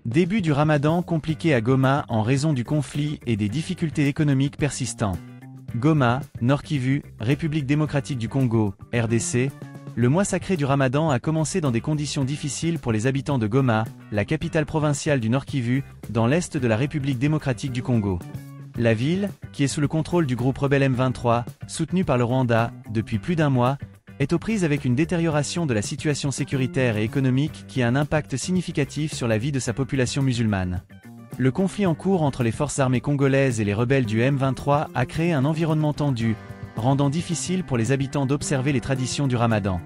Début du Ramadan compliqué à Goma en raison du conflit et des difficultés économiques persistantes. Goma, Nord Kivu, République démocratique du Congo, RDC, le mois sacré du Ramadan a commencé dans des conditions difficiles pour les habitants de Goma, la capitale provinciale du Nord Kivu, dans l'est de la République démocratique du Congo. La ville, qui est sous le contrôle du groupe rebelle M23, soutenu par le Rwanda, depuis plus d'un mois, est aux prises avec une détérioration de la situation sécuritaire et économique qui a un impact significatif sur la vie de sa population musulmane. Le conflit en cours entre les forces armées congolaises et les rebelles du M23 a créé un environnement tendu, rendant difficile pour les habitants d'observer les traditions du Ramadan.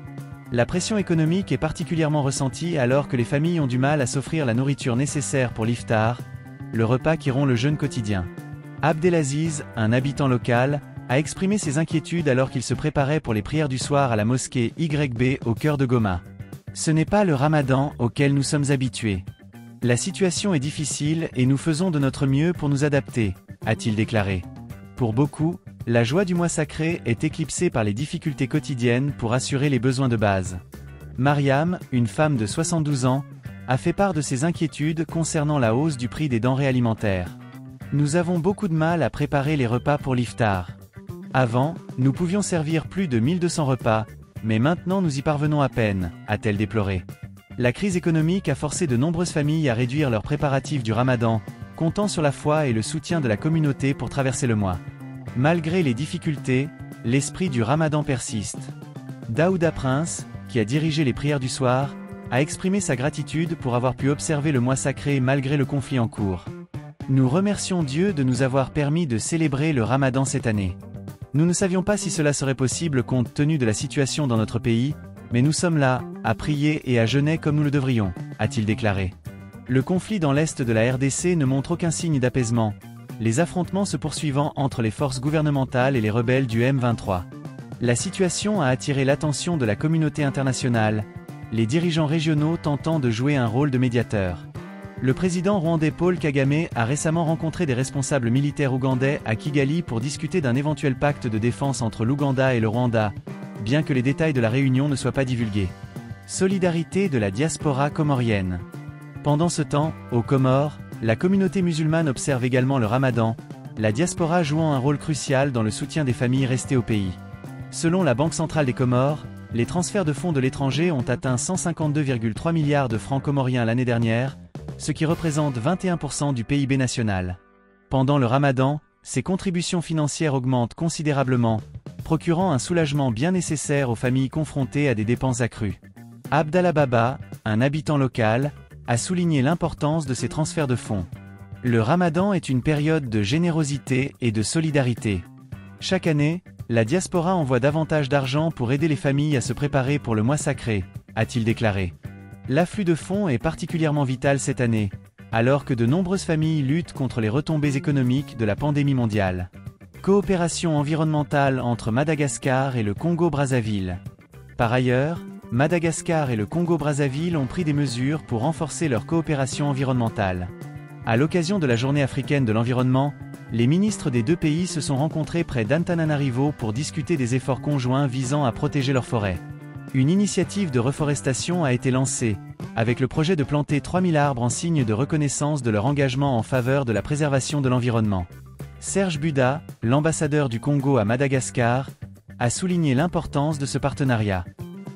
La pression économique est particulièrement ressentie alors que les familles ont du mal à s'offrir la nourriture nécessaire pour l'iftar, le repas qui rompt le jeûne quotidien. Abdelaziz, un habitant local, a exprimé ses inquiétudes alors qu'il se préparait pour les prières du soir à la mosquée YB au cœur de Goma. Ce n'est pas le Ramadan auquel nous sommes habitués. La situation est difficile et nous faisons de notre mieux pour nous adapter, a-t-il déclaré. Pour beaucoup, la joie du mois sacré est éclipsée par les difficultés quotidiennes pour assurer les besoins de base. Mariam, une femme de 72 ans, a fait part de ses inquiétudes concernant la hausse du prix des denrées alimentaires. Nous avons beaucoup de mal à préparer les repas pour l'iftar. Avant, nous pouvions servir plus de 1200 repas, mais maintenant nous y parvenons à peine, a-t-elle déploré. La crise économique a forcé de nombreuses familles à réduire leurs préparatifs du Ramadan, comptant sur la foi et le soutien de la communauté pour traverser le mois. Malgré les difficultés, l'esprit du Ramadan persiste. Daouda Prince, qui a dirigé les prières du soir, a exprimé sa gratitude pour avoir pu observer le mois sacré malgré le conflit en cours. Nous remercions Dieu de nous avoir permis de célébrer le Ramadan cette année. Nous ne savions pas si cela serait possible compte tenu de la situation dans notre pays, mais nous sommes là, à prier et à jeûner comme nous le devrions, a-t-il déclaré. Le conflit dans l'est de la RDC ne montre aucun signe d'apaisement, les affrontements se poursuivant entre les forces gouvernementales et les rebelles du M23. La situation a attiré l'attention de la communauté internationale, les dirigeants régionaux tentant de jouer un rôle de médiateur. Le président rwandais Paul Kagame a récemment rencontré des responsables militaires ougandais à Kigali pour discuter d'un éventuel pacte de défense entre l'Ouganda et le Rwanda, bien que les détails de la réunion ne soient pas divulgués. Solidarité de la diaspora comorienne. Pendant ce temps, aux Comores, la communauté musulmane observe également le Ramadan, la diaspora jouant un rôle crucial dans le soutien des familles restées au pays. Selon la Banque centrale des Comores, les transferts de fonds de l'étranger ont atteint 152,3 milliards de francs comoriens l'année dernière, ce qui représente 21% du PIB national. Pendant le Ramadan, ces contributions financières augmentent considérablement, procurant un soulagement bien nécessaire aux familles confrontées à des dépenses accrues. Abdallah Baba, un habitant local, a souligné l'importance de ces transferts de fonds. Le Ramadan est une période de générosité et de solidarité. Chaque année, la diaspora envoie davantage d'argent pour aider les familles à se préparer pour le mois sacré, a-t-il déclaré. L'afflux de fonds est particulièrement vital cette année, alors que de nombreuses familles luttent contre les retombées économiques de la pandémie mondiale. Coopération environnementale entre Madagascar et le Congo-Brazzaville. Par ailleurs, Madagascar et le Congo-Brazzaville ont pris des mesures pour renforcer leur coopération environnementale. À l'occasion de la Journée africaine de l'environnement, les ministres des deux pays se sont rencontrés près d'Antananarivo pour discuter des efforts conjoints visant à protéger leurs forêts. Une initiative de reforestation a été lancée, avec le projet de planter 3000 arbres en signe de reconnaissance de leur engagement en faveur de la préservation de l'environnement. Serge Buda, l'ambassadeur du Congo à Madagascar, a souligné l'importance de ce partenariat.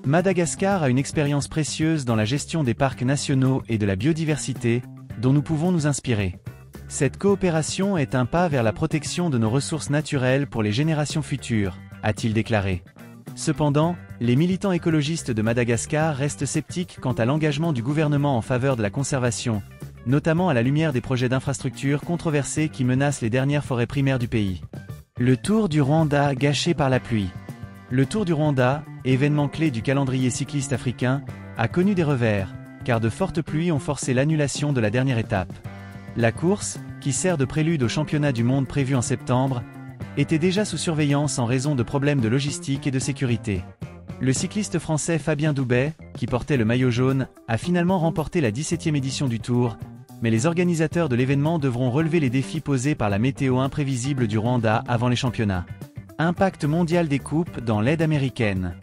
Madagascar a une expérience précieuse dans la gestion des parcs nationaux et de la biodiversité, dont nous pouvons nous inspirer. Cette coopération est un pas vers la protection de nos ressources naturelles pour les générations futures, a-t-il déclaré. Cependant, les militants écologistes de Madagascar restent sceptiques quant à l'engagement du gouvernement en faveur de la conservation, notamment à la lumière des projets d'infrastructures controversés qui menacent les dernières forêts primaires du pays. Le Tour du Rwanda gâché par la pluie. Le Tour du Rwanda, événement clé du calendrier cycliste africain, a connu des revers, car de fortes pluies ont forcé l'annulation de la dernière étape. La course, qui sert de prélude au championnat du monde prévu en septembre, était déjà sous surveillance en raison de problèmes de logistique et de sécurité. Le cycliste français Fabien Doubet, qui portait le maillot jaune, a finalement remporté la 17e édition du Tour, mais les organisateurs de l'événement devront relever les défis posés par la météo imprévisible du Rwanda avant les championnats. Impact mondial des coupes dans l'aide américaine.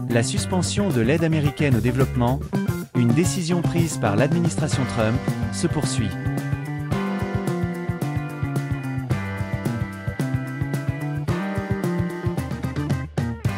La suspension de l'aide américaine au développement, une décision prise par l'administration Trump, se poursuit.